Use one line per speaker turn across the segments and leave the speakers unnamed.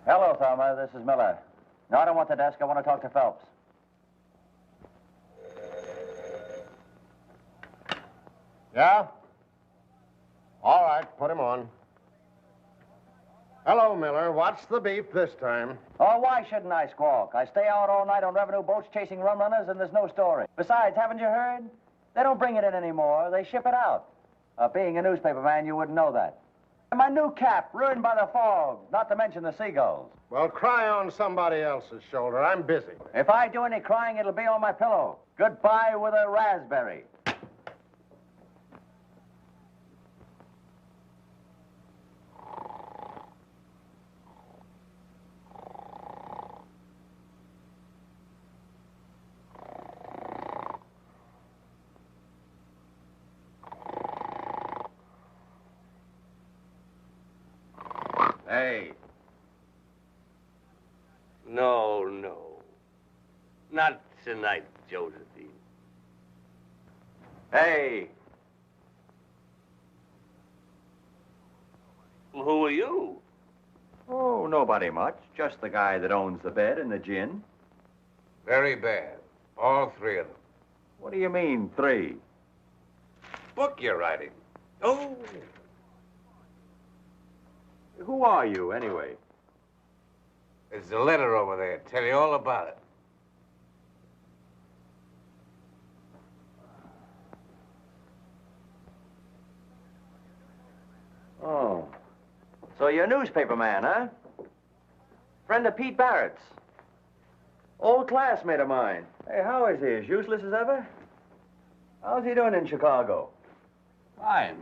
Hello, Thelma. This is Miller. No, I don't want the desk. I want to talk to Phelps.
Yeah? All right, put him on. Hello, Miller. What's the beef this time?
Oh, why shouldn't I squawk? I stay out all night on revenue boats chasing rum runners, and there's no story. Besides, haven't you heard? They don't bring it in anymore. They ship it out. Being a newspaper man, you wouldn't know that. And my new cap, ruined by the fog, not to mention the seagulls.
Well, cry on somebody else's shoulder. I'm busy.
If I do any crying, it'll be on my pillow. Goodbye with a raspberry.
Hey. No. Not tonight, Josephine.
Hey.
Who are you?
Oh, nobody much. Just the guy that owns the bed and the gin.
Very bad. All three of them.
What do you mean, 3?
Book you're writing. Oh.
Who are you, anyway?
There's a letter over there. Tell you all about it.
Oh. So you're a newspaper man, huh? Friend of Pete Barrett's. Old classmate of mine. Hey, how is he? As useless as ever? How's he doing in Chicago?
Fine.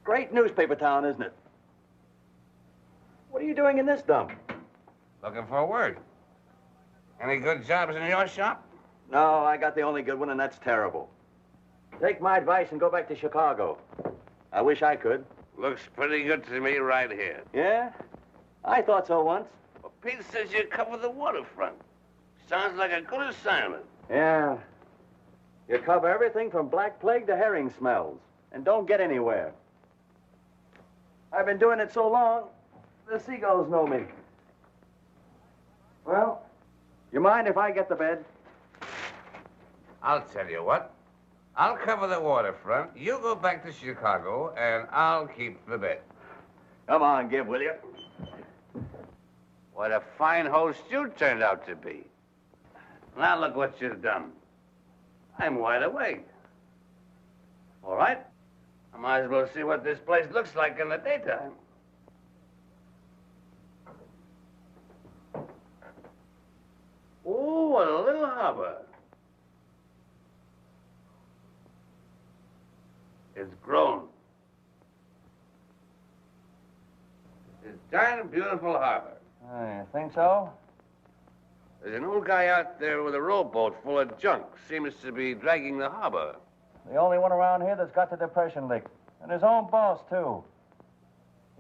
Great newspaper town, isn't it? What are you doing in this dump?
Looking for work. Any good jobs in your shop?
No, I got the only good one, and that's terrible. Take my advice and go back to Chicago. I wish I could.
Looks pretty good to me right here.
Yeah? I thought so once.
Well, Pete says you cover the waterfront. Sounds like a good assignment.
Yeah. You cover everything from black plague to herring smells, and don't get anywhere. I've been doing it so long, the seagulls know me. Well, you mind if I get the bed?
I'll tell you what. I'll cover the waterfront, you go back to Chicago, and I'll keep the bed.
Come on, Gib, will you?
What a fine host you turned out to be. Now look what you've done. I'm wide awake. All right. I might as well see what this place looks like in the daytime. Oh, what a little harbor. It's grown. It's a darn beautiful harbor.
You think so?
There's an old guy out there with a rowboat full of junk. Seems to be dragging the harbor.
The only one around here that's got the depression lick. And his own boss, too.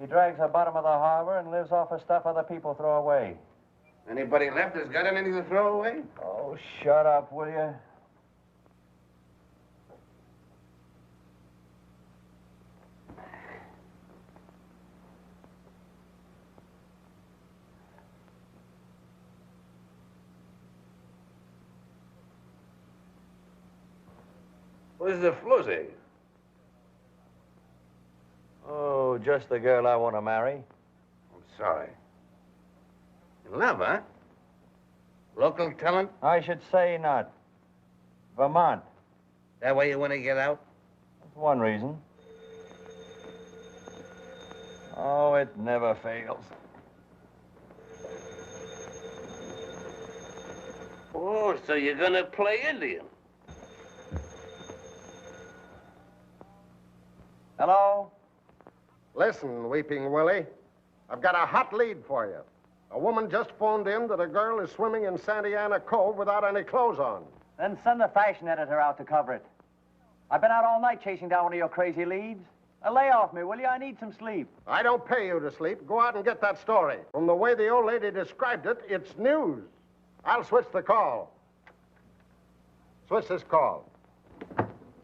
He drags the bottom of the harbor and lives off of stuff other people throw away.
Anybody left that's got anything to throw away?
Oh, shut up, will you?
Where's the floozy?
Oh, just the girl I want to marry.
I'm sorry. In love, huh? Local talent?
I should say not. Vermont.
That way you want to get out?
That's one reason. Oh, it never fails.
Oh, so you're gonna play Indian?
Hello?
Listen, Weeping Willie. I've got a hot lead for you. A woman just phoned in that a girl is swimming in Santa Ana Cove without any clothes on.
Then send the fashion editor out to cover it. I've been out all night chasing down one of your crazy leads. Lay off me, will you? I need some sleep.
I don't pay you to sleep. Go out and get that story. From the way the old lady described it, it's news. I'll switch the call. Switch this call.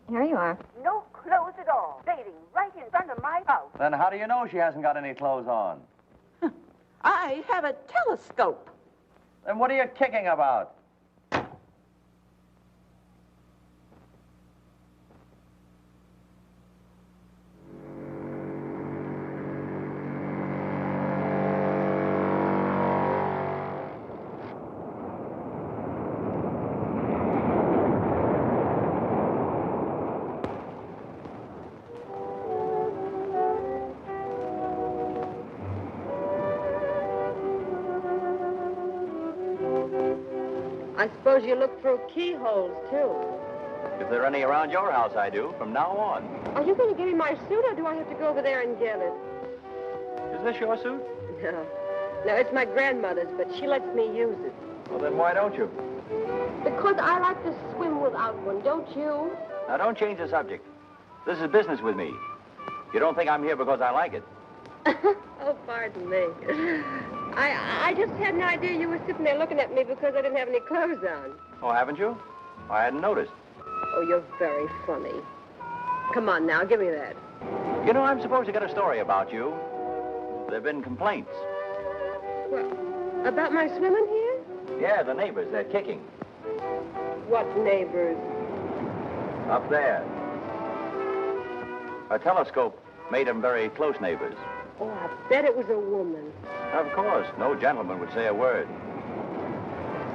Here you are.
No clothes at all. Dating right in front of my house.
Then how do you know she hasn't got any clothes on?
I have a telescope.
Then what are you kicking about?
I suppose you look through keyholes, too.
If there are any around your house, I do, from now on.
Are you going to give me my suit, or do I have to go over there and get it?
Is this your suit?
No. No, it's my grandmother's, but she lets me use it.
Well, then why don't you?
Because I like to swim without one, don't you?
Now, don't change the subject. This is business with me. You don't think I'm here because I like it.
Oh, pardon me. I just had an idea you were sitting there looking at me because I didn't have any clothes on.
Oh, haven't you? I hadn't noticed.
Oh, you're very funny. Come on now, give me that.
You know, I'm supposed to get a story about you. There have been complaints.
What, about my swimming here?
Yeah, the neighbors, they're kicking.
What neighbors?
Up there. A telescope made them very close neighbors.
Oh, I bet it was a woman.
Of course, no gentleman would say a word.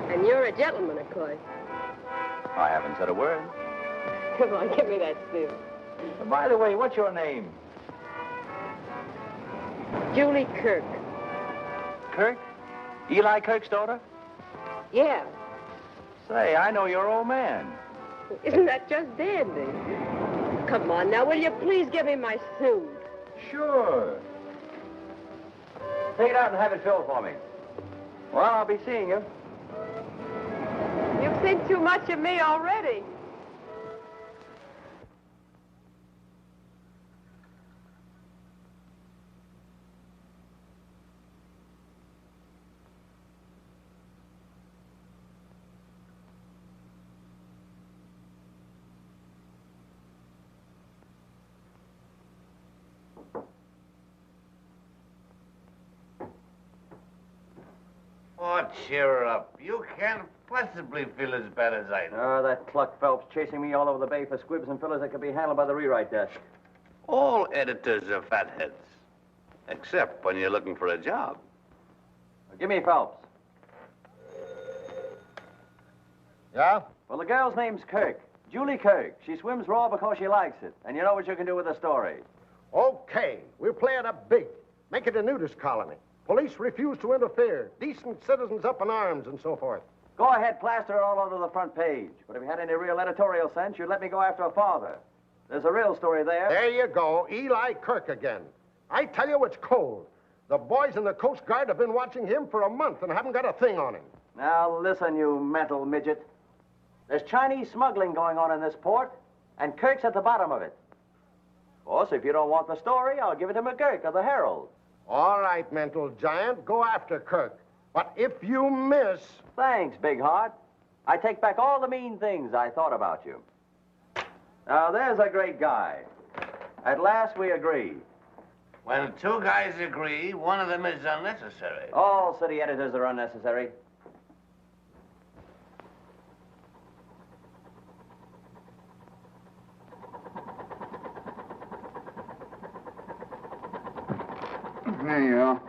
And you're a gentleman, of course.
I haven't said a word.
Come on, give me that suit.
By the way, what's your name?
Julie Kirk.
Kirk? Eli Kirk's daughter?
Yeah.
Say, I know your old man.
Isn't that just dandy? Come on now, will you please give me my suit?
Sure. Take it out and have it filled for me. Well, I'll be seeing you.
You've seen too much of me already.
Oh, cheer up. You can't possibly feel as bad as I do.
Oh, that Cluck Phelps chasing me all over the bay for squibs and fillers that could be handled by the rewrite desk.
All editors are fatheads. Except when you're looking for a job.
Give me Phelps.
Yeah?
Well, the girl's name's Kirk. Julie Kirk. She swims raw because she likes it. And you know what you can do with the story.
Okay, we'll play it up big. Make it a nudist colony. Police refuse to interfere. Decent citizens up in arms and so forth.
Go ahead, plaster it all over the front page. But if you had any real editorial sense, you'd let me go after a father. There's a real story there.
There you go, Eli Kirk again. I tell you, it's cold. The boys in the Coast Guard have been watching him for a month and haven't got a thing on him.
Now, listen, you mental midget. There's Chinese smuggling going on in this port, and Kirk's at the bottom of it. Of course, if you don't want the story, I'll give it to McGurk of the Herald.
All right, mental giant, go after Kirk. But if you miss...
Thanks, Big Heart. I take back all the mean things I thought about you. Now, there's a great guy. At last, we agree.
When two guys agree, one of them is unnecessary.
All city editors are unnecessary.
There you are.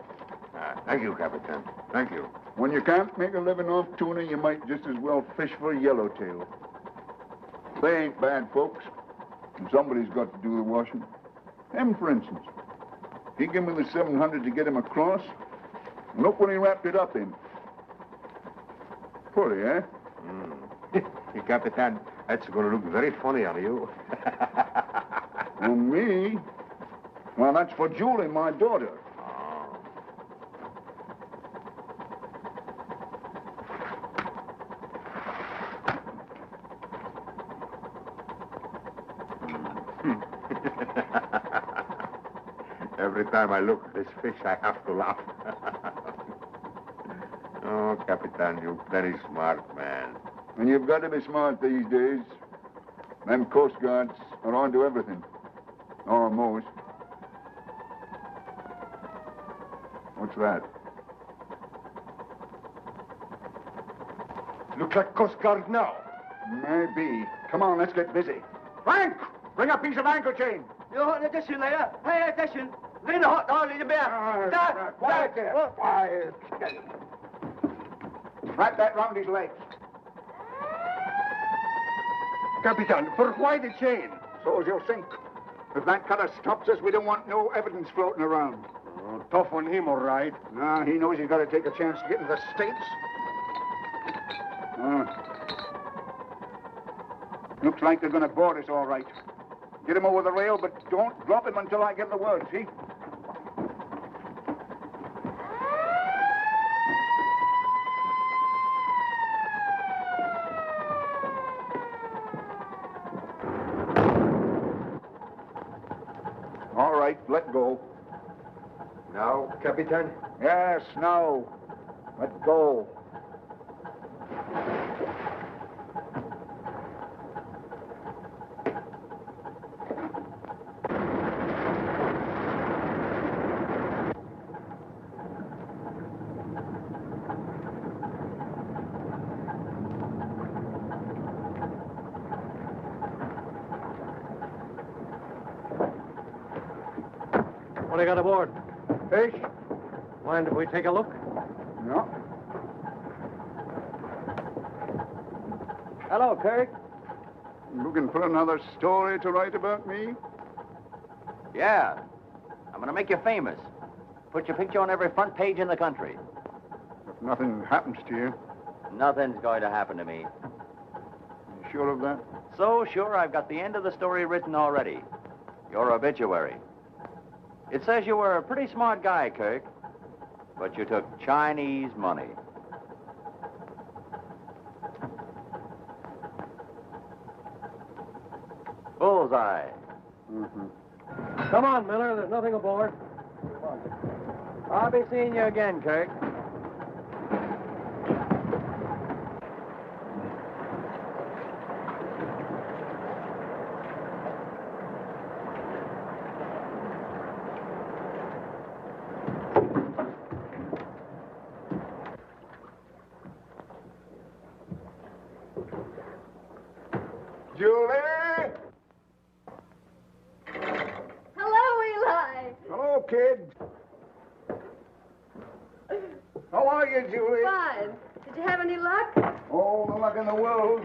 Thank you, Captain. Thank you.
When you can't make a living off tuna, you might just as well fish for yellowtail. They ain't bad, folks. And somebody's got to do the washing. Him, for instance. He gave me the 700 to get him across. And look what he wrapped it up in. Pretty, eh?
Hey, Capitan, that's going to look very funny on you.
On me? Well, that's for Julie, my daughter.
Every time I look at this fish, I have to laugh. Oh, Capitan, you're very smart, man.
And you've got to be smart these days. Them Coast Guards are on to everything. Almost. What's that?
Looks like Coast Guard now.
Maybe. Come on, let's get busy. Frank, bring a piece of ankle chain.
Quiet there.
Quiet. Wrap that round his legs.
Capitan, for why the chain?
So's you'll sink. If that cutter stops us, we don't want no evidence floating around.
Oh, tough on him, all right.
Nah, he knows he's got to take a chance to get into the States. Looks like they're going to board us all right. Get him over the rail, but don't drop him until I give the word, see? All right, let go.
Now, Capitan?
Yes, now. Let go.
What do you got aboard?
Fish?
Mind if we take a look?
No.
Hello, Kirk.
Looking for another story to write about me?
Yeah. I'm going to make you famous. Put your picture on every front page in the country.
If nothing happens to you,
Nothing's going to happen to me.
you sure of that?
So sure, I've got the end of the story written already. Your obituary. It says you were a pretty smart guy, Kirk, but you took Chinese money. Bullseye.
Mm-hmm.
Come on, Miller. There's nothing aboard.
I'll be seeing you again, Kirk.
Julie!
Hello, Eli.
Hello, kid. How are you, Julie?
Fine. Did you have any luck?
All the luck in the world.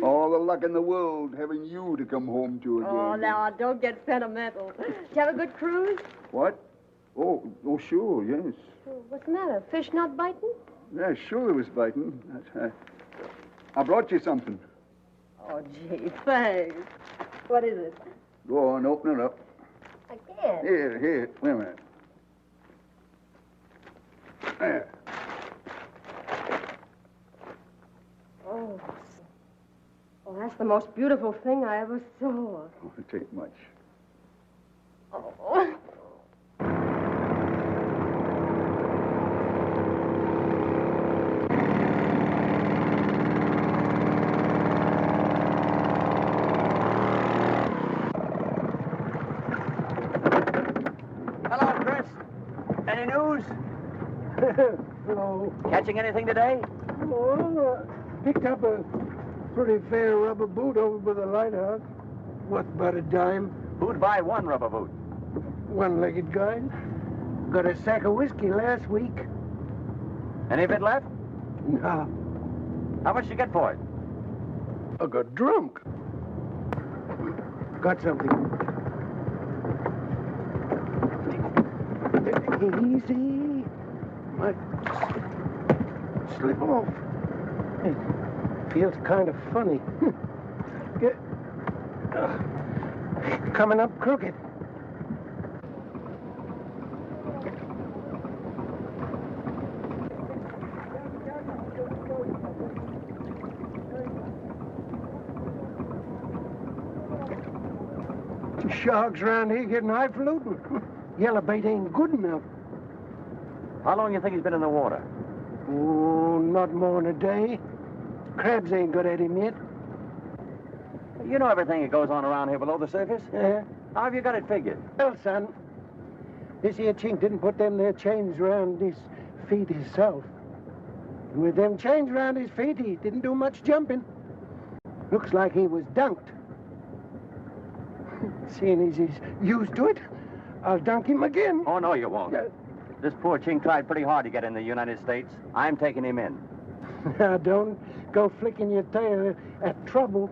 All the luck in the world having you to come home to again.
Oh, now, don't get sentimental. Did you have a good cruise?
What? Oh, sure, yes.
What's the matter? Fish not biting?
Yeah, sure there was biting. I brought you something.
Oh, gee, thanks. What is it?
Go on, open it up.
I can't.
Here, wait a minute. There.
Oh, that's the most beautiful thing I ever saw.
Oh, it ain't much.
Oh.
Hello, Chris. Any news?
Hello.
Catching anything today?
Well, picked up a pretty fair rubber boot over by the lighthouse. Worth about a dime.
Who'd buy one rubber boot?
One-legged guy. Got a sack of whiskey last week.
Any of it left?
Nah,
How much did you get for it?
I got drunk. Got something. Easy. Might slip off. It feels kind of funny. Get, coming up crooked. Sharks around here getting highfalutin. Yellow bait ain't good enough.
How long you think he's been in the water?
Oh, not more than a day. Crabs ain't got at him yet.
You know everything that goes on around here below the surface.
Yeah.
How have you got it figured?
Well, son, this here chink didn't put them there chains around his feet himself. With them chains around his feet, he didn't do much jumping. Looks like he was dunked. Seeing as he's used to it, I'll dunk him again.
Oh, no, you won't. This poor chink tried pretty hard to get in the United States. I'm taking him in.
Now, don't go flicking your tail at trouble.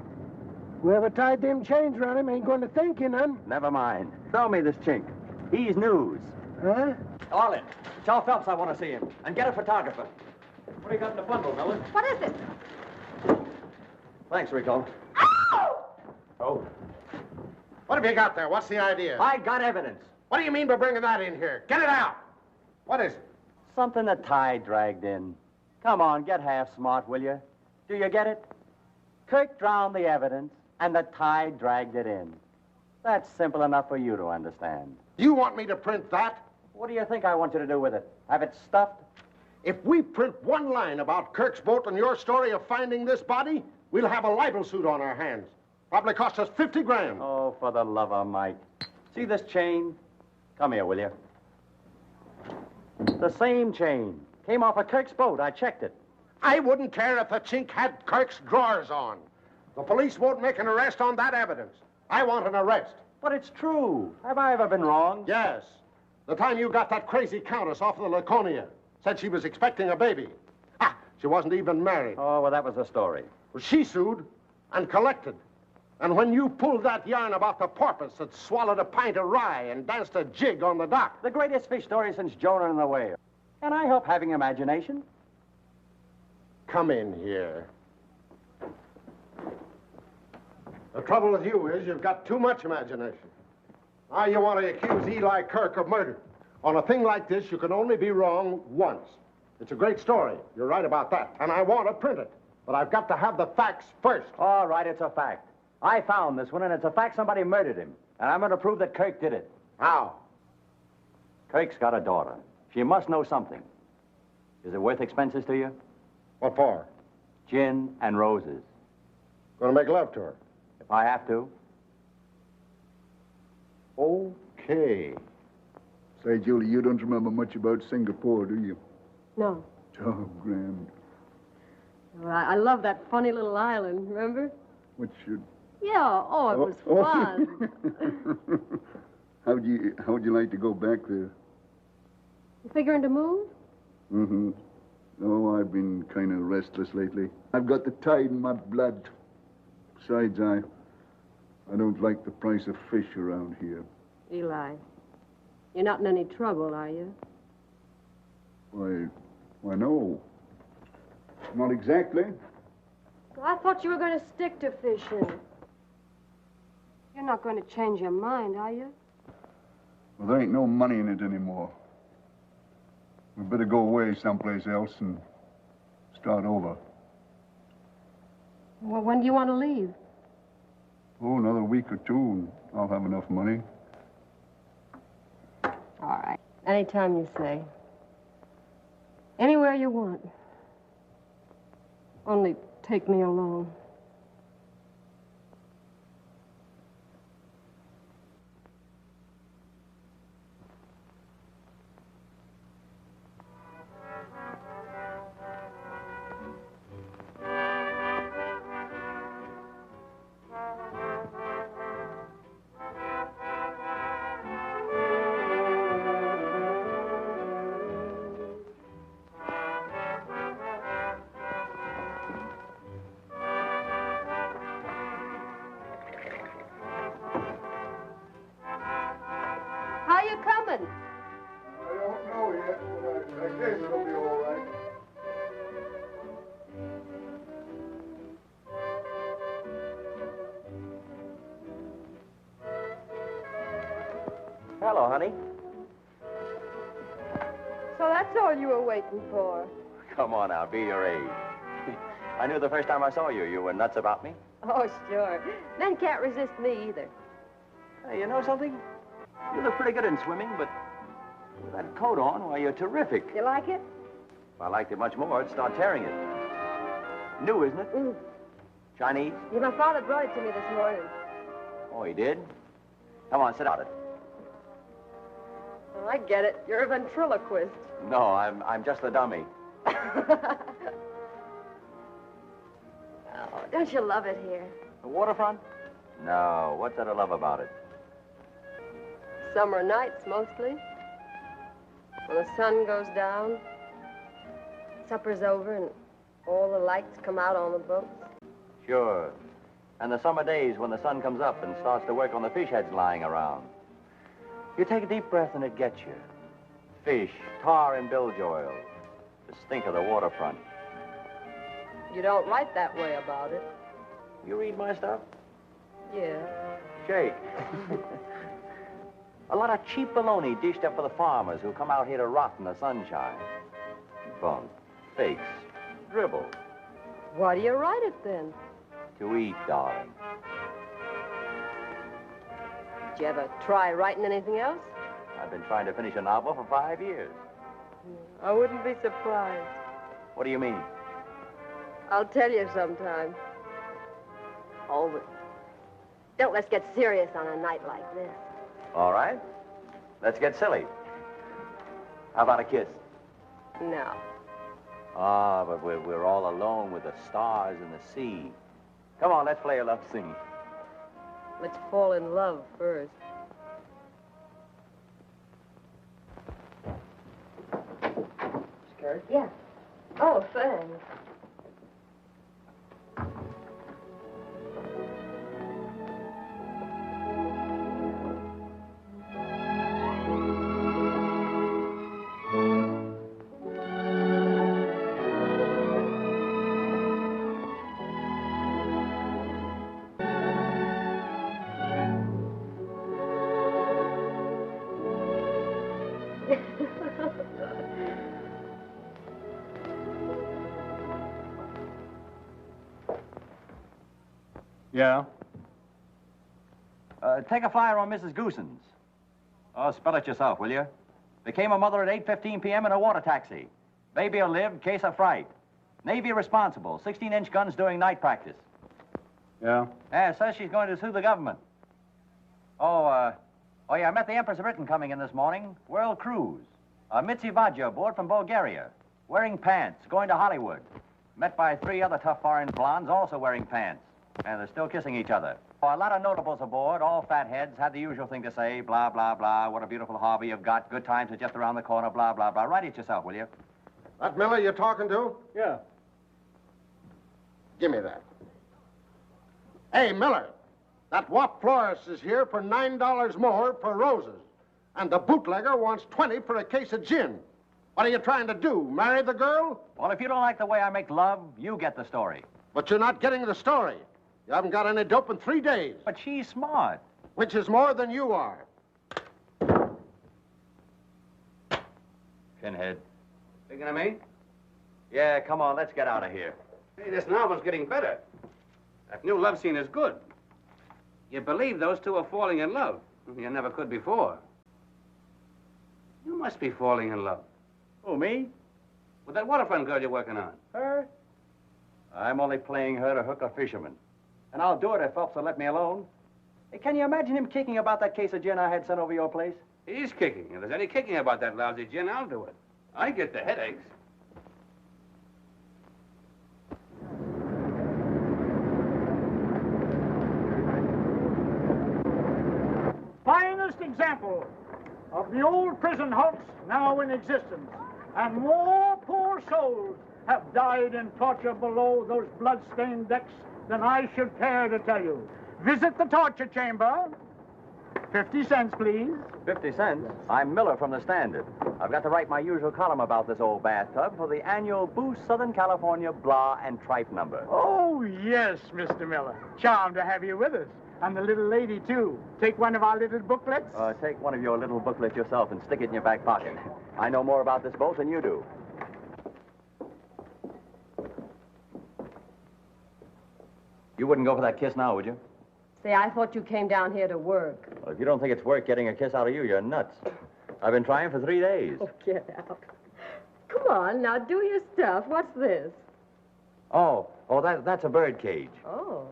Whoever tied them chains around him ain't going to thank you none.
Never mind. Show me this chink. He's news.
Huh?
Orlin, tell Phelps I want to see him. And get a photographer. What do you got in the bundle, Miller?
What is it?
Thanks, Rico.
Ow!
Oh.
What have you got there? What's the idea?
I got evidence.
What do you mean by bringing that in here? Get it out. What is it?
Something the tide dragged in. Come on, get half smart, will you? Do you get it? Kirk drowned the evidence, and the tide dragged it in. That's simple enough for you to understand.
You want me to print that?
What do you think I want you to do with it? Have it stuffed?
If we print one line about Kirk's boat and your story of finding this body, we'll have a libel suit on our hands. Probably cost us 50 grand.
Oh, for the love of Mike. See this chain? Come here, will you? The same chain. Came off of Kirk's boat. I checked it.
I wouldn't care if the chink had Kirk's drawers on. The police won't make an arrest on that evidence. I want an arrest.
But it's true. Have I ever been wrong?
Yes. The time you got that crazy countess off the Laconia. Said she was expecting a baby. Ha! She wasn't even married.
Oh, well, that was the story.
Well, she sued and collected. And when you pulled that yarn about the porpoise that swallowed a pint of rye and danced a jig on the dock.
The greatest fish story since Jonah and the whale. Can I help having imagination?
Come in here. The trouble with you is you've got too much imagination. Now you want to accuse Eli Kirk of murder. On a thing like this, you can only be wrong once. It's a great story. You're right about that. And I want to print it. But I've got to have the facts first.
All right, it's a fact. I found this one, and it's a fact somebody murdered him. And I'm going to prove that Kirk did it.
How?
Kirk's got a daughter. She must know something. Is it worth expenses to you?
What for?
Gin and roses.
Gonna make love to her.
If I have to.
Okay.
Say, Julie, you don't remember much about Singapore, do you?
No.
Oh, grand.
Well, I love that funny little island, remember?
What should...
Yeah, oh, it was fun.
How'd you like to go back there?
You figuring to move?
Mm-hmm. Oh, I've been kind of restless lately. I've got the tide in my blood. Besides, I don't like the price of fish around here.
Eli, you're not in any trouble, are you?
Why, no. Not exactly.
I thought you were going to stick to fishing. You're not going to change your mind, are you?
Well, there ain't no money in it anymore. We better go away someplace else and start over.
Well, when do you want to leave?
Oh, another week or two, and I'll have enough money.
All right. Anytime you say. Anywhere you want. Only take me along. How you coming?
I don't know yet, but I guess it'll be all right.
Hello, honey.
So that's all you were waiting for?
Come on now, be your age. I knew the first time I saw you, you were nuts about me.
Oh, sure. Men can't resist me either.
Hey, you know something? You look pretty good in swimming, but with that coat on, why, you're terrific.
You like it?
If I liked it much more, I'd start tearing it. New, isn't it?
Mm.
Chinese?
Yeah, my father brought it to me this morning.
Oh, he did? Come on, sit on it.
Oh, I get it. You're a ventriloquist.
No, I'm just the dummy.
Oh, don't you love it here?
The waterfront? No, what's there to love about it?
Summer nights, mostly. When the sun goes down, supper's over, and all the lights come out on the boats.
Sure. And the summer days when the sun comes up and starts to work on the fish heads lying around. You take a deep breath and it gets you. Fish, tar and bilge oil. The stink of the waterfront.
You don't write that way about it.
You read my stuff?
Yeah.
Shake. A lot of cheap baloney dished up for the farmers who come out here to rot in the sunshine. Bunk, fakes, dribble.
Why do you write it then?
To eat, darling.
Did you ever try writing anything else?
I've been trying to finish a novel for 5 years.
I wouldn't be surprised.
What do you mean?
I'll tell you sometime. Oh, but don't let's get serious on a night like this.
All right. Let's get silly. How about a kiss?
No.
Ah, but we're all alone with the stars and the sea. Come on, let's play a love scene.
Let's fall in love first.
Skirt?
Yeah. Oh, thanks.
Yeah? Take a flyer on Mrs. Goosens. Oh, spell it yourself, will you? Became a mother at 8:15 p.m. in a water taxi. Baby'll live, case of fright. Navy responsible, 16-inch guns doing night practice. Yeah? Yeah, says she's going to sue the government. Oh, yeah, I met the Empress of Britain coming in this morning. World cruise. Mitzi Vadja aboard from Bulgaria. Wearing pants, going to Hollywood. Met by 3 other tough foreign blondes also wearing pants. And they're still kissing each other. Oh, a lot of notables aboard, all fat heads, had the usual thing to say, blah, blah, blah, what a beautiful harbor you've got, good times are just around the corner, blah, blah, blah. Write it yourself, will you?
That Miller you're talking to?
Yeah.
Give me that. Hey, Miller, that wop florist is here for $9 more per roses. And the bootlegger wants 20 for a case of gin. What are you trying to do, marry the girl?
Well, if you don't like the way I make love, you get the story.
But you're not getting the story. You haven't got any dope in 3 days.
But she's smart.
Which is more than you are.
Pinhead.
Thinking of me?
Yeah, come on, let's get out of here.
Hey, this novel's getting better. That new love scene is good. You believe those two are falling in love. You never could before. You must be falling in love.
Who, me?
With that waterfront girl you're working on.
Her? I'm only playing her to hook a fisherman. And I'll do it if Phelps will let me alone. Hey, can you imagine him kicking about that case of gin I had sent over your place?
He's kicking. If there's any kicking about that lousy gin, I'll do it. I get the headaches.
Finest example of the old prison hulks now in existence. And more poor souls have died in torture below those blood-stained decks than I should care to tell you. Visit the torture chamber. 50 cents, please.
50 cents? I'm Miller from the Standard. I've got to write my usual column about this old bathtub for the annual Boost Southern California Blah and Tripe number.
Oh, yes, Mr. Miller. Charmed to have you with us. And the little lady, too. Take one of our little booklets.
Take one of your little booklets yourself and stick it in your back pocket. I know more about this boat than you do. You wouldn't go for that kiss now, would you?
Say, I thought you came down here to work.
Well, if you don't think it's worth getting a kiss out of you, you're nuts. I've been trying for 3 days.
Oh, get out. Come on, now do your stuff. What's this?
Oh, that's a bird cage.
Oh.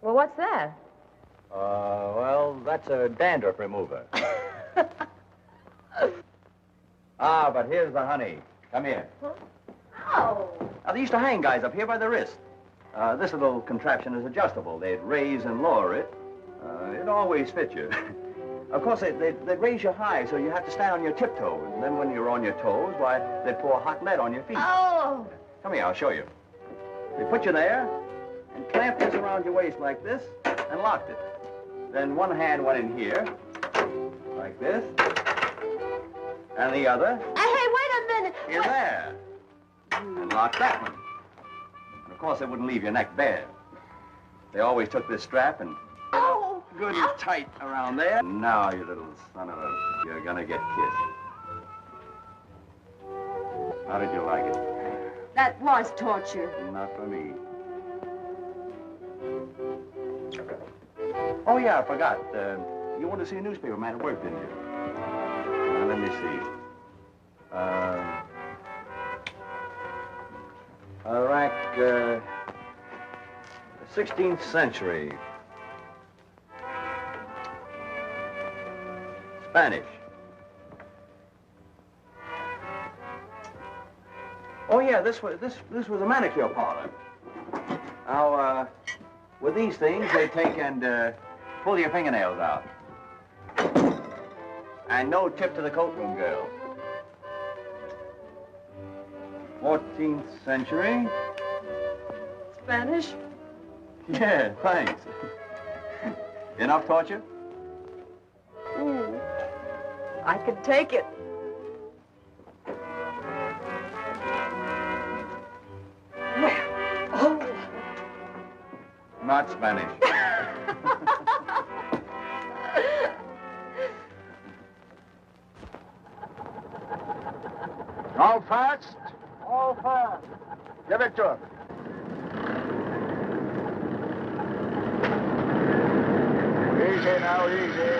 Well, what's that?
Well, that's a dandruff remover. But here's the honey. Come here.
Oh.
Now, they used to hang guys up here by the wrist. This little contraption is adjustable. They'd raise and lower it. It always fit you. Of course, they'd raise you high, so you have to stand on your tiptoes. And then when you're on your toes, why, they'd pour hot lead on your feet.
Oh.
Come here, I'll show you. They put you there and clamped this around your waist like this and locked it. Then one hand went in here, like this, and the other
Hey, wait a minute.
in there, and locked that one. And of course, they wouldn't leave your neck bare. They always took this strap and
Oh.
good and tight around there. Now, you little son of a... You're gonna get kissed. How did you like it?
That was torture.
Not for me. Oh, yeah, I forgot. You wanted to see a newspaper man at work, didn't you? Now, let me see. Rack, 16th century. Spanish. Oh, yeah, this was a manicure parlor. Now, with these things, they take and pull your fingernails out. And no tip to the coatroom girl. 14th century.
Spanish?
Yeah, thanks. Enough torture?
I could take it. Oh.
Not Spanish.
All fast?
All fast.
Give it to him. Easy now, easy.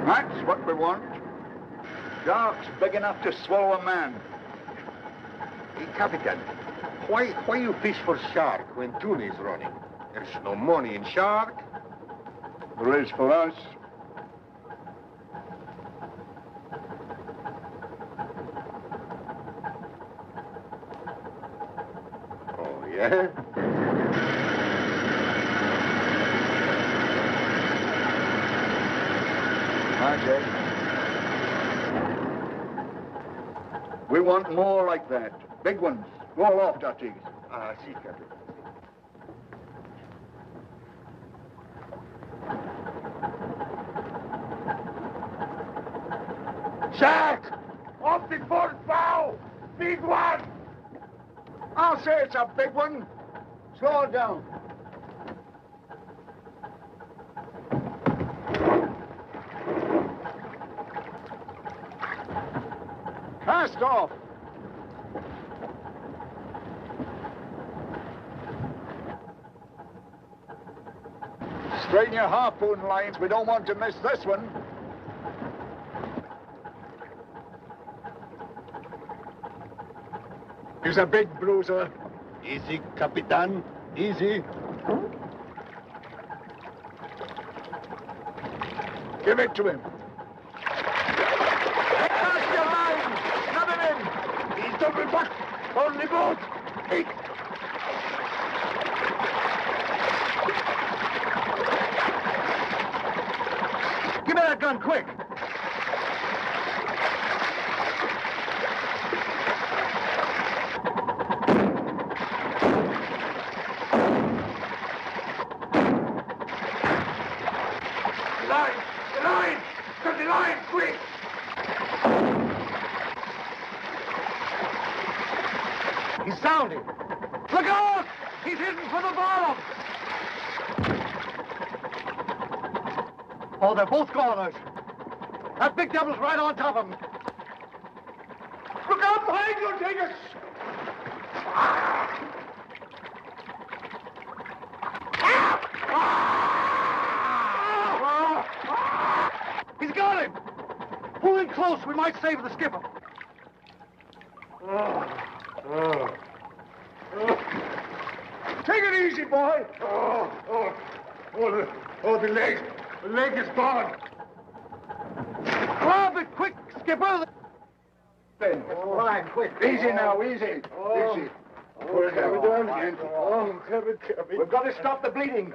That's what we want. Sharks big enough to swallow a man.
Hey, Capitan, why you fish for shark when tuna is running? There's no money in shark.
There is for us.
Oh, yeah?
Okay. We want more like that. Big ones. Go aloft, Archie.
See, Captain.
Shark! Off the port bow! Big one! I'll say it's a big one. Slow it down. Cast off. Straighten your harpoon lines. We don't want to miss this one. He's a big bruiser.
Easy, Capitan. Easy.
Give it to him. Cast your line. Snap him in.
He's double back. On the boat. Hey.
Give me that gun, quick.
He's sounding. Look out! He's hitting for the bottom. Oh, they're both goners. That big devil's right on top of him. Look out behind you, Dingus! He's got him! Pull in close, we might save the skipper. Take it easy, boy. The leg. The leg is gone.
Starboard, quick, skipper!
Right, quick.
Easy now, easy. Easy. Pull it down again.
Oh, Cabby.
We've got to stop the bleeding.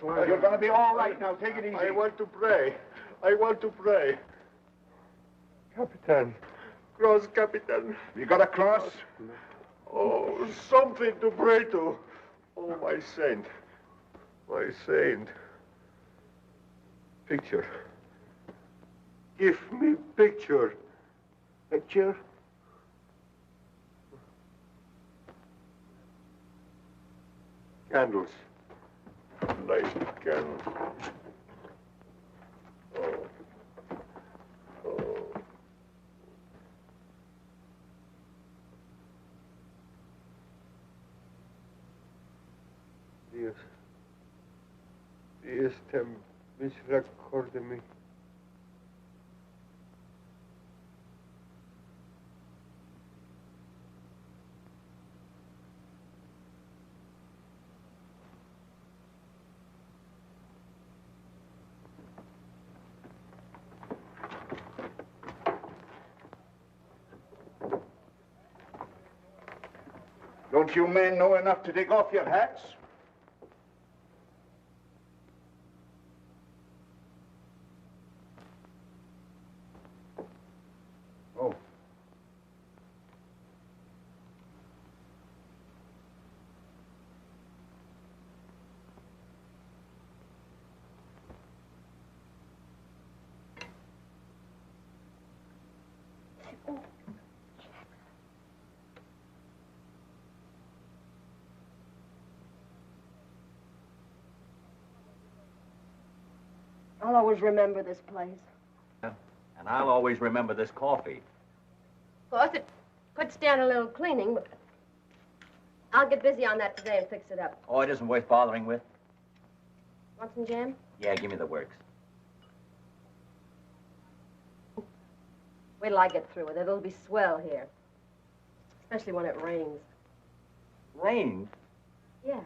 You're going to be all right now. Take it easy.
I want to pray. Capitan. Cross, Capitan.
You got a cross?
Oh, something to pray to. Oh, my saint. Picture. Give me picture.
Picture?
Candles. Nice candles. Oh. Dios te misericordia.
Don't you men know enough to take off your hats? Oh.
I'll always remember this place.
And I'll always remember this coffee.
Of course, it could stand a little cleaning, but I'll get busy on that today and fix it up.
Oh, it isn't worth bothering with?
Want some jam?
Yeah, give me the works.
Wait till I get through with it. It'll be swell here. Especially when it rains.
Rain?
Yeah.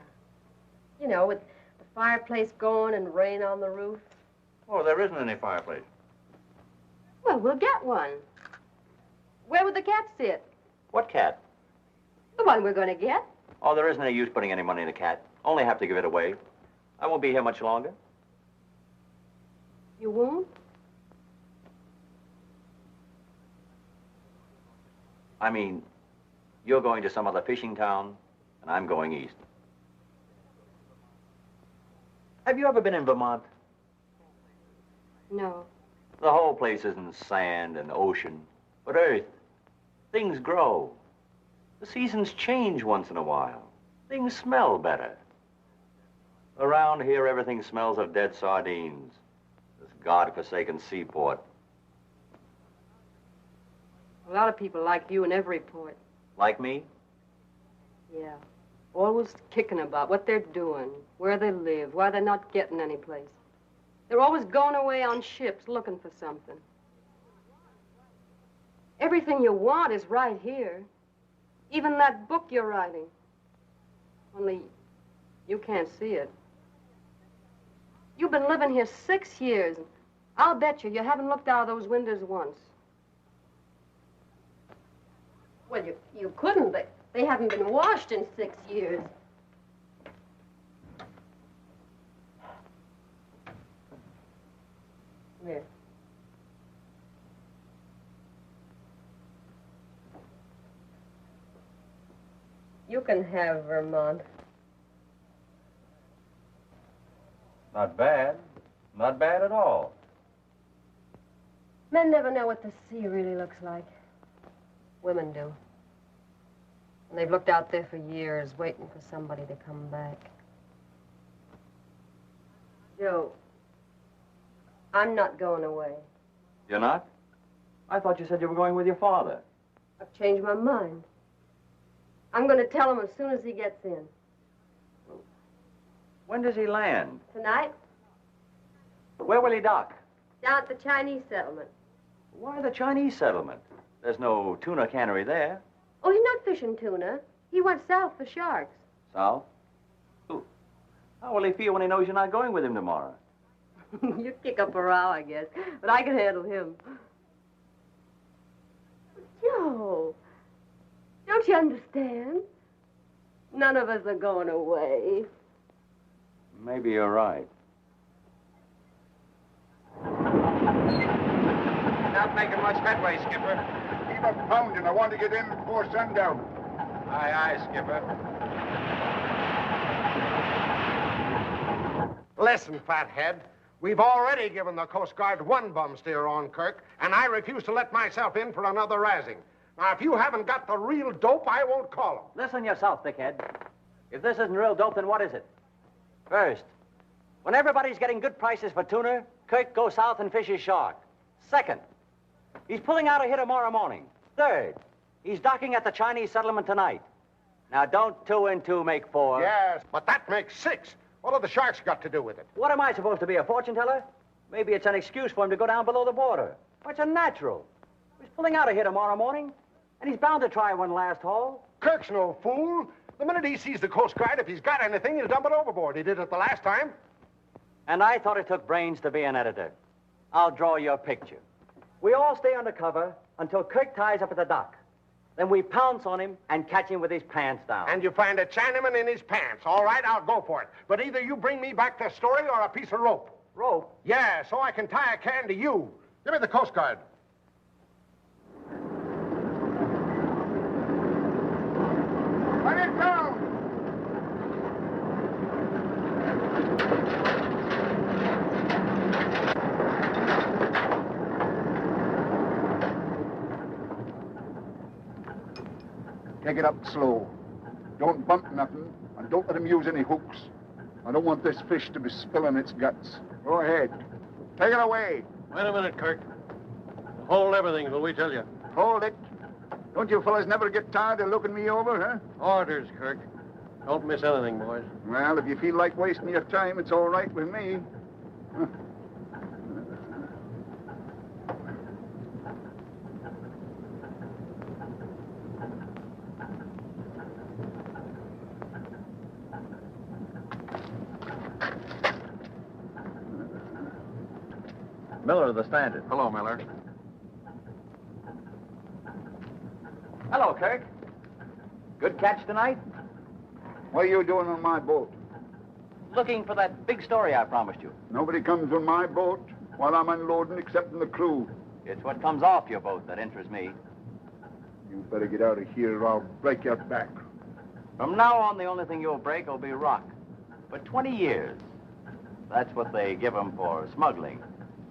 You know, with the fireplace going and rain on the roof.
Oh, there isn't any fireplace.
Well, we'll get one. Where would the cat sit?
What cat?
The one we're going to get.
Oh, there isn't any use putting any money in the cat. Only have to give it away. I won't be here much longer.
You won't?
I mean, you're going to some other fishing town, and I'm going east. Have you ever been in Vermont?
No.
The whole place isn't sand and ocean, but earth. Things grow. The seasons change once in a while. Things smell better. Around here, everything smells of dead sardines. This God-forsaken seaport.
A lot of people like you in every port.
Like me?
Yeah. Always kicking about what they're doing, where they live, why they're not getting any place. They're always going away on ships looking for something. Everything you want is right here. Even that book you're writing. Only you can't see it. You've been living here 6 years. I'll bet you haven't looked out of those windows once. Well, you couldn't. They haven't been washed in 6 years. Here. You can have Vermont.
Not bad. Not bad at all.
Men never know what the sea really looks like. Women do. And they've looked out there for years, waiting for somebody to come back. Joe, I'm not going away.
You're not? I thought you said you were going with your father.
I've changed my mind. I'm going to tell him as soon as he gets in.
When does he land?
Tonight,
Where will he dock?
down at the Chinese settlement.
Why the Chinese settlement? There's no tuna cannery there.
Oh, he's not fishing tuna. He went south for sharks.
South? Who? How will he feel when he knows you're not going with him tomorrow?
You'd kick up a row, I guess, but I can handle him. Joe, don't you understand? None of us are going away.
Maybe you're right.
Not making much headway, Skipper.
Keep up pounding. I want to get in before sundown.
Aye, aye, Skipper.
Listen, fathead. We've already given the Coast Guard one bum steer on Kirk, and I refuse to let myself in for another razzing. Now, if you haven't got the real dope, I won't call him.
Listen yourself, thickhead. If this isn't real dope, then what is it? First, when everybody's getting good prices for tuna, Kirk goes south and fishes shark. Second, he's pulling out of here tomorrow morning. Third, he's docking at the Chinese settlement tonight. Now, don't 2 and 2 make 4.
Yes, but that makes 6. What have the sharks got to do with it?
What am I supposed to be, a fortune teller? Maybe it's an excuse for him to go down below the border. Or it's a natural. He's pulling out of here tomorrow morning, and he's bound to try one last haul.
Kirk's no fool. The minute he sees the Coast Guard, if he's got anything, he'll dump it overboard. He did it the last time.
And I thought it took brains to be an editor. I'll draw your picture. We all stay under cover until Kirk ties up at the dock. Then we pounce on him and catch him with his pants down.
And you find a Chinaman in his pants. All right, I'll go for it. But either you bring me back the story or a piece of rope.
Rope?
Yeah, so I can tie a can to you. Give me the Coast Guard.
Let it down! Take it up slow. Don't bump nothing, and don't let him use any hooks. I don't want this fish to be spilling its guts. Go ahead. Take it away.
Wait a minute, Kirk. Hold everything till we tell you.
Hold it. Don't you fellas never get tired of looking me over, huh?
Orders, Kirk. Don't miss anything, boys.
Well, if you feel like wasting your time, it's all right with me.
Miller of the Standard.
Hello, Miller.
Hello, Kirk. Good catch tonight?
What are you doing on my boat?
Looking for that big story I promised you.
Nobody comes on my boat while I'm unloading except the crew.
It's what comes off your boat that interests me.
You better get out of here or I'll break your back.
From now on, the only thing you'll break will be rock. For 20 years. That's what they give 'em for smuggling.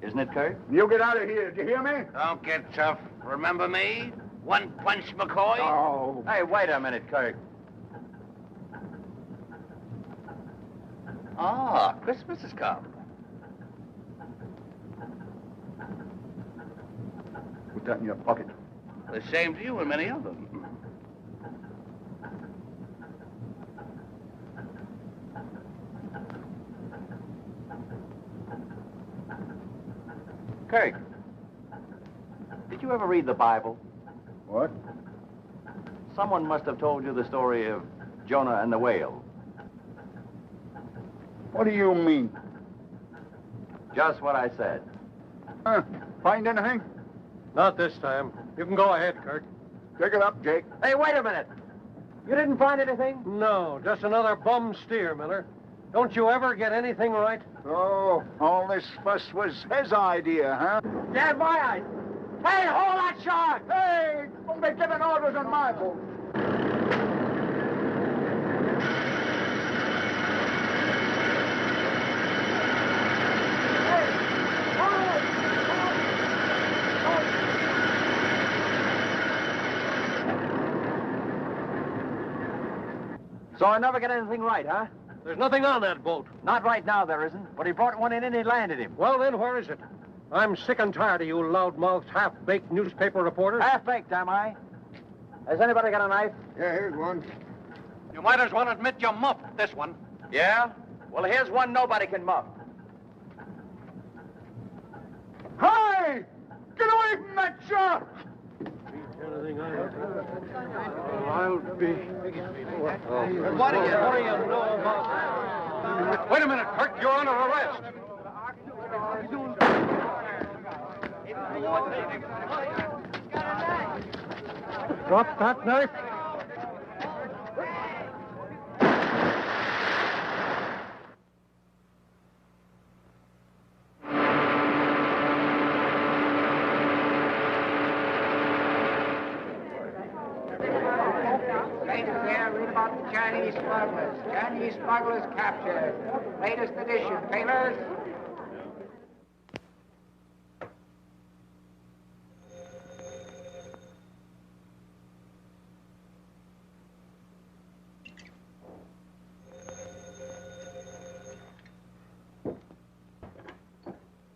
Isn't it, Kirk?
You get out of here, do you hear me?
Don't get tough. Remember me? One punch McCoy?
Oh.
Hey, wait a minute, Kirk.
Ah, Christmas has come.
Put that in your pocket.
The same to you and many of them.
Kirk, did you ever read the Bible?
What?
Someone must have told you the story of Jonah and the whale.
What do you mean?
Just what I said.
Find anything?
Not this time. You can go ahead, Kirk.
Pick it up, Jake.
Hey, wait a minute. You didn't find anything?
No, just another bum steer, Miller. Don't you ever get anything right?
Oh, all this fuss was his idea, huh?
Yeah, my eyes. Hey, hold that shark!
Hey, don't be giving orders on my boat.
So I never get anything right, huh?
There's nothing on that boat.
Not right now, there isn't. But he brought one in and he landed him.
Well, then, where is it? I'm sick and tired of you loudmouthed, half-baked newspaper reporters.
Half-baked, am I? Has anybody got a knife?
Yeah, here's one.
You might as well admit you muffed this one.
Yeah? Well, here's one nobody can muff.
Hi! Get away from that shark!
Anything
I'll be...
What do you know about that? Wait a minute, Kirk. You're under arrest. Drop that knife.
Latest there, read about the Chinese smugglers. Chinese smugglers captured. Latest edition. Tailors.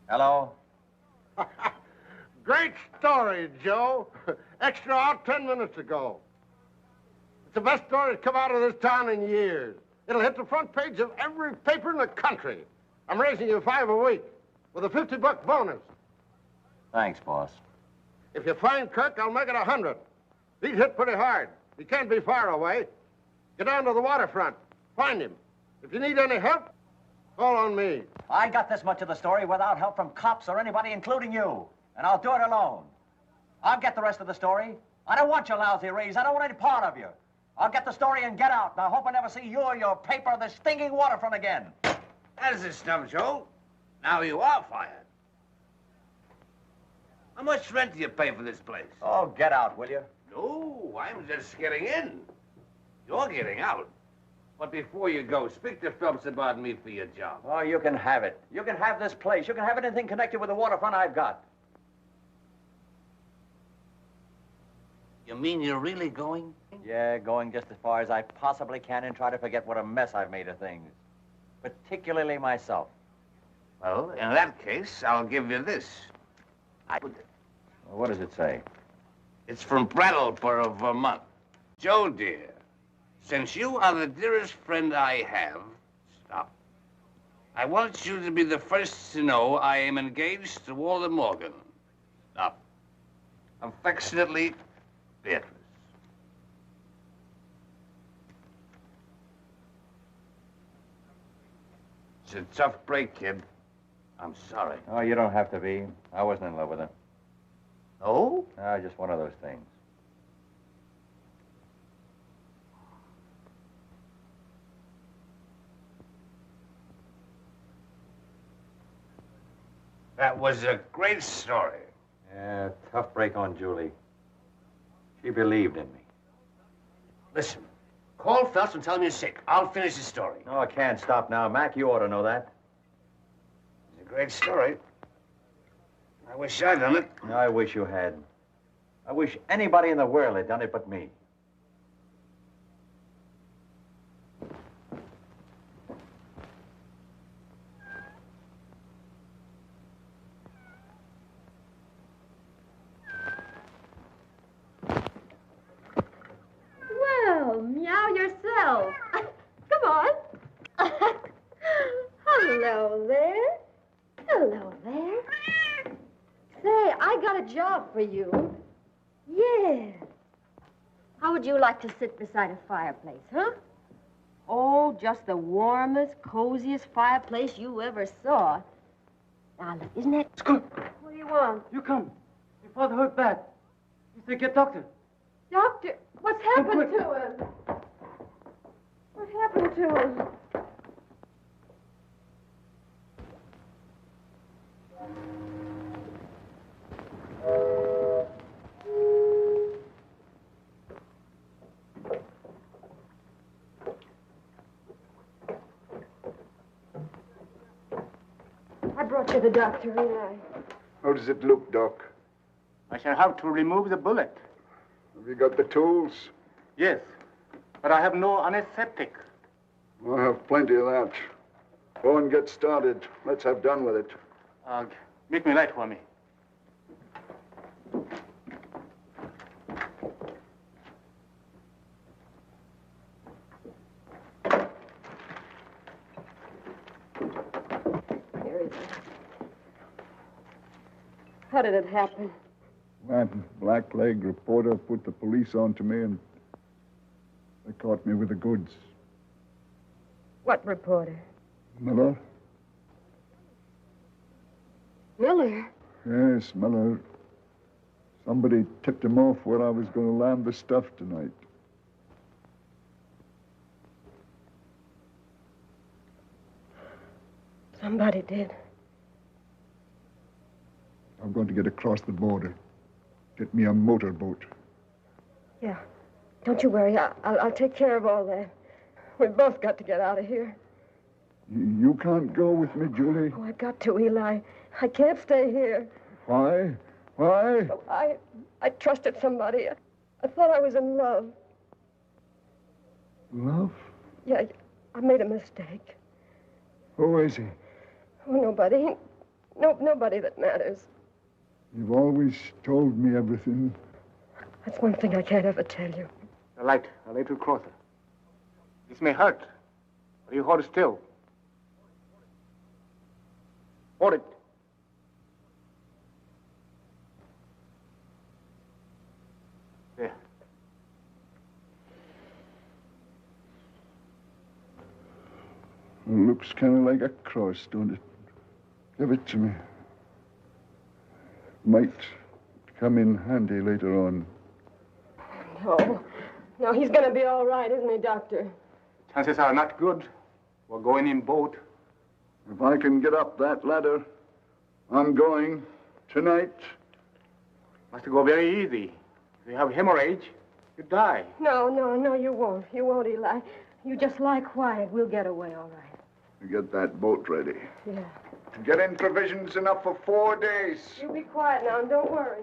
Hello?
Great story, Joe. Extra out 10 minutes ago. It's the best story that's come out of this town in years. It'll hit the front page of every paper in the country. I'm raising you $5 a week with a $50 bonus.
Thanks, boss.
If you find Kirk, I'll make it 100. He's hit pretty hard. He can't be far away. Get down to the waterfront. Find him. If you need any help, call on me.
I got this much of the story without help from cops or anybody, including you. And I'll do it alone. I'll get the rest of the story. I don't want your lousy raise. I don't want any part of you. I'll get the story and get out. And I hope I never see you or your paper or the stinking waterfront again.
That's the stuff, Joe. Now you are fired. How much rent do you pay for this place?
Oh, get out, will you?
No, I'm just getting in. You're getting out. But before you go, speak to Phelps about me for your job.
Oh, you can have it. You can have this place. You can have anything connected with the waterfront I've got.
You mean you're really going?
Yeah, going just as far as I possibly can and try to forget what a mess I've made of things. Particularly myself.
Well, in that case, I'll give you this.
Well, what does it say?
It's from Brattleboro, Vermont. Joe, dear, since you are the dearest friend I have, stop. I want you to be the first to know I am engaged to Walter Morgan. Stop. Affectionately, Beatrice. It's a tough break, kid. I'm sorry.
Oh, you don't have to be. I wasn't in love with her.
Oh?
Just one of those things.
That was a great story.
Yeah, tough break on Julie. She believed in me.
Listen, call Phelps and tell him you're sick. I'll finish the story.
No, I can't stop now. Mac, you ought to know that.
It's a great story. I wish I'd done it.
I wish you had. I wish anybody in the world had done it but me.
Well, meow yourself. Come on. Hello there. Hello there. Say, I got a job for you. Yes. How would you like to sit beside a fireplace, huh? Oh, just the warmest, coziest fireplace you ever saw. Now, look, isn't that...
Scoot,
What do you want?
you come. Your father hurt bad. He said get doctor.
Doctor, what's happened to him? What happened to him? I brought you the doctor, Eli.
How does it look, Doc?
I shall have to remove the bullet.
Have you got the tools?
Yes, but I have no anesthetic.
I have plenty of that. Go and get started. Let's have done with it.
Make me light for me.
Here is it. How did it happen?
That blackleg reporter put the police on to me, and they caught me with the goods.
What reporter?
Miller?
Miller?
Yes, Miller. Somebody tipped him off where I was going to land the stuff tonight.
Somebody did.
I'm going to get across the border. Get me a motorboat.
Yeah. Don't you worry. I'll take care of all that. We've both got to get out of here.
You can't go with me, Julie.
Oh, I've got to, Eli. I can't stay here.
Why? Why?
Oh, I trusted somebody. I thought I was in love.
Love?
Yeah, I made a mistake.
Who is he?
Oh, nobody. Nobody that matters.
You've always told me everything.
That's one thing I can't ever tell you.
A little closer. This may hurt, but you hold still. Hold it. There.
It looks kind of like a cross, don't it? Give it to me. Might come in handy later on.
No, he's going to be all right, isn't he, Doctor?
Chances are not good. We're going in boat.
If I can get up that ladder, I'm going tonight.
Must go very easy. If you have hemorrhage, you die.
No, you won't. You won't, Eli. You just lie quiet. We'll get away all right.
To get that boat ready.
Yeah.
To get in provisions enough for 4 days.
You be quiet now and don't worry.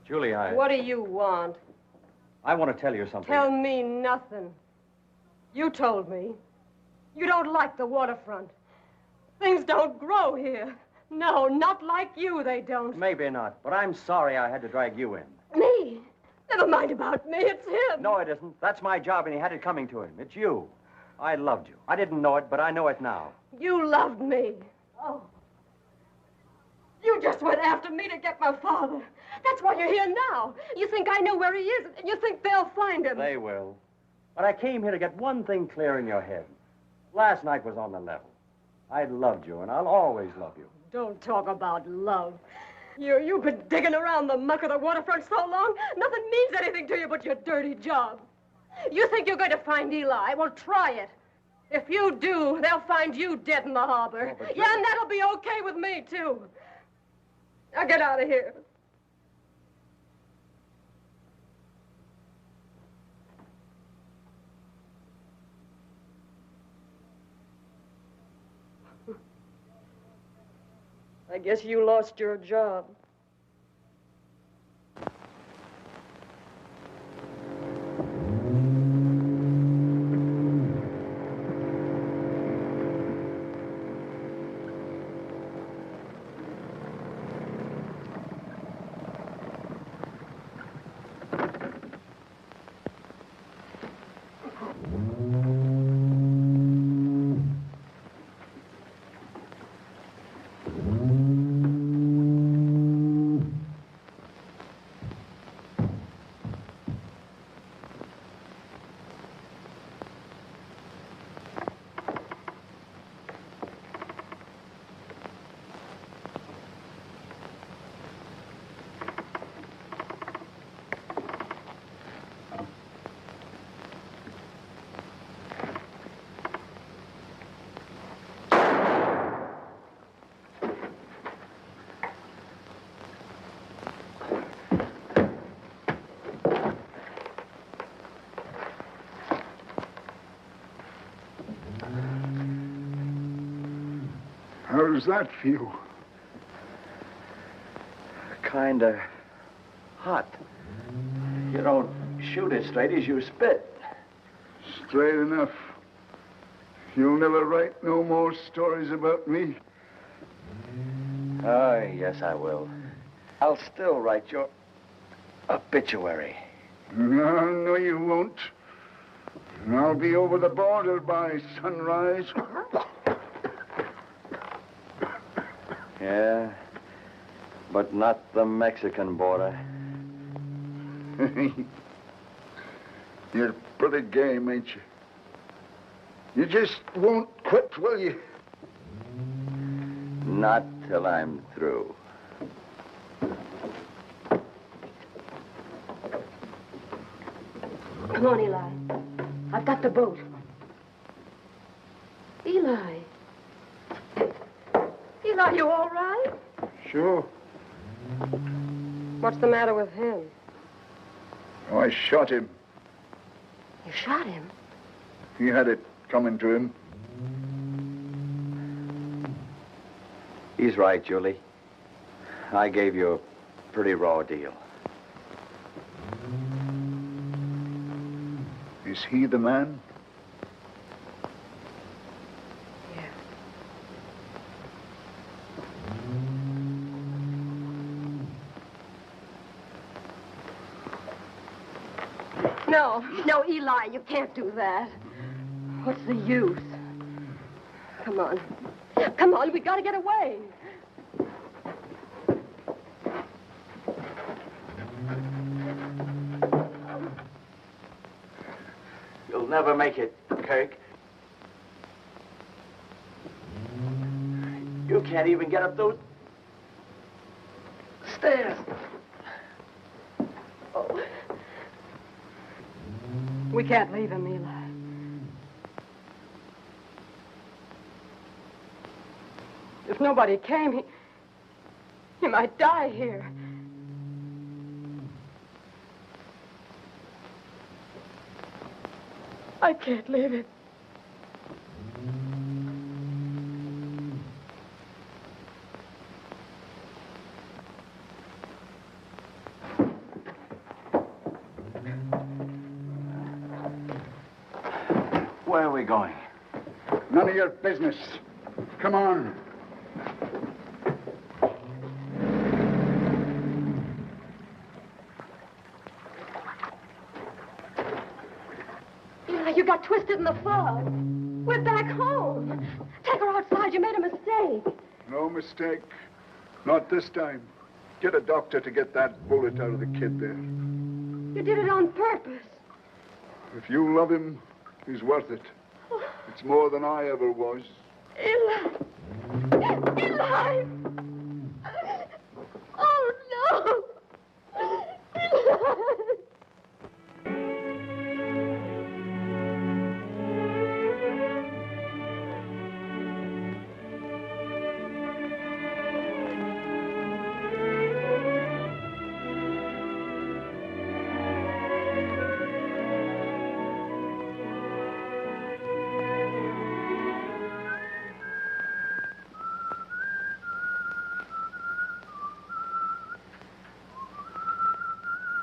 Julie,
What do you want?
I want to tell you something.
Tell me nothing. You told me. You don't like the waterfront. Things don't grow here. No, not like you, they don't.
Maybe not, but I'm sorry I had to drag you in.
Me? Never mind about me. It's him.
No, it isn't. That's my job, and he had it coming to him. It's you. I loved you. I didn't know it, but I know it now.
You loved me. Oh. You just went after me to get my father. That's why you're here now. You think I know where he is, and you think they'll find him.
They will. But I came here to get one thing clear in your head. Last night was on the level. I loved you, and I'll always love you.
Don't talk about love. You've been digging around the muck of the waterfront so long, nothing means anything to you but your dirty job. You think you're going to find Eli? Well, try it. If you do, they'll find you dead in the harbor.
Oh,
yeah, and that'll be okay with me, too. Now get out of here. I guess you lost your job.
How does that feel?
Kinda hot. You don't shoot as straight as you spit.
Straight enough. You'll never write no more stories about me.
Oh, yes, I will. I'll still write your obituary.
No, no, you won't. I'll be over the border by sunrise.
Yeah, but not the Mexican border.
You're pretty game, ain't you? You just won't quit, will you?
Not till I'm through.
Come on, Eli. I've got the boat. Eli. Eli, you all right?
Sure.
What's the matter with him?
Oh, I shot him.
You shot him?
He had it coming to him.
He's right, Julie. I gave you a pretty raw deal.
Is he the man?
Yeah. No, Eli, you can't do that. What's the use? Come on. Come on, we gotta get away.
You'll never make it, Kirk. You can't even get up those stairs.
Oh. We can't leave him, Eli. If nobody came, he might die here. I can't leave him.
Where are we going?
None of your business. Come on.
Eli, you got twisted in the fog. We're back home. Take her outside. You made a mistake.
No mistake. Not this time. Get a doctor to get that bullet out of the kid there.
You did it on purpose.
If you love him, he's worth it. It's more than I ever was.
Eli! Eli! Oh, no! Eli!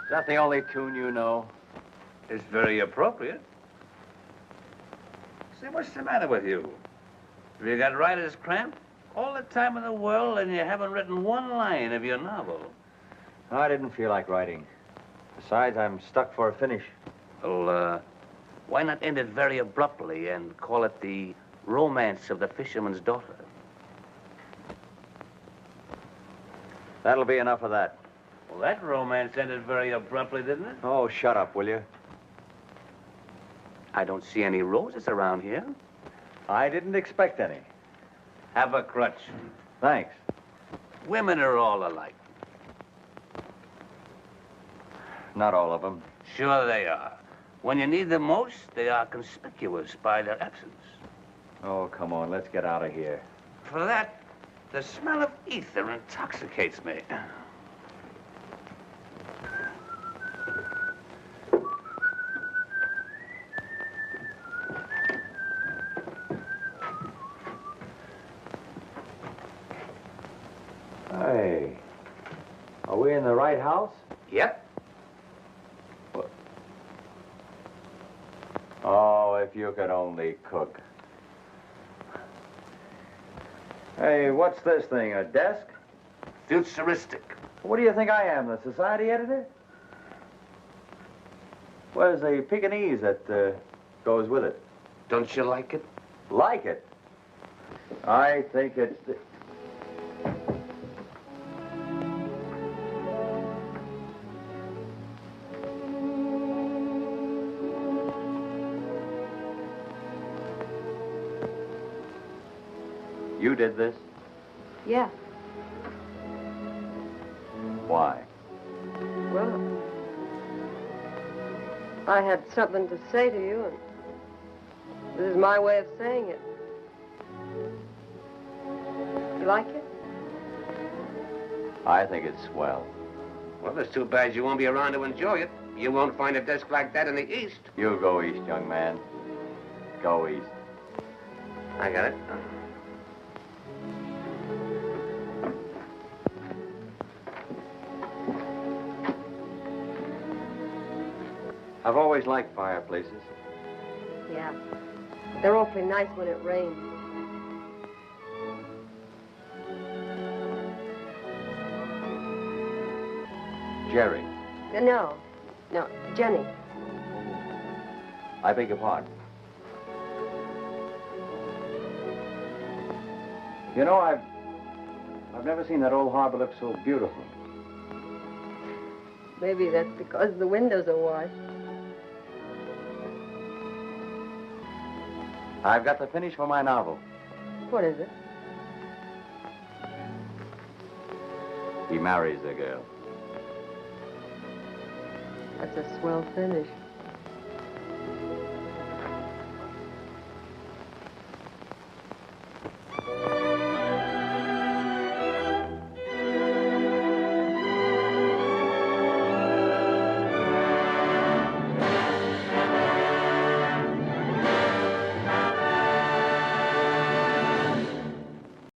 Is that the only tune you know?
It's very appropriate. Say, what's the matter with you? Have you got writer's cramp? All the time in the world and you haven't written one line of your novel.
I didn't feel like writing. Besides, I'm stuck for a finish.
Well, why not end it very abruptly and call it The Romance of the Fisherman's Daughter?
That'll be enough of that.
Well, that romance ended very abruptly, didn't it?
Oh, shut up, will you?
I don't see any roses around here.
I didn't expect any.
Have a crutch.
Thanks.
Women are all alike.
Not all of them.
Sure they are. When you need them most, they are conspicuous by their absence.
Oh, come on, let's get out of here.
For that, the smell of ether intoxicates me.
Hey, are we in the right house?
Yep.
Oh, if you could only cook. Hey, what's this thing, a desk?
Futuristic.
What do you think I am, the society editor? Where's the Pekingese that goes with it?
Don't you like it?
Like it? I think it's... You did this?
Yeah.
Why?
Well, I had something to say to you, and this is my way of saying it. You like it?
I think it's swell.
Well, it's too bad you won't be around to enjoy it. You won't find a desk like that in the East.
You go east, young man. Go east.
I got it.
I've always liked fireplaces.
Yeah. They're awfully nice when it rains.
Jerry,
No, Jenny.
I beg your pardon. You know, I've never seen that old harbor look so beautiful.
Maybe that's because the windows are washed.
I've got the finish for my novel.
What is it?
He marries the girl.
That's a swell finish.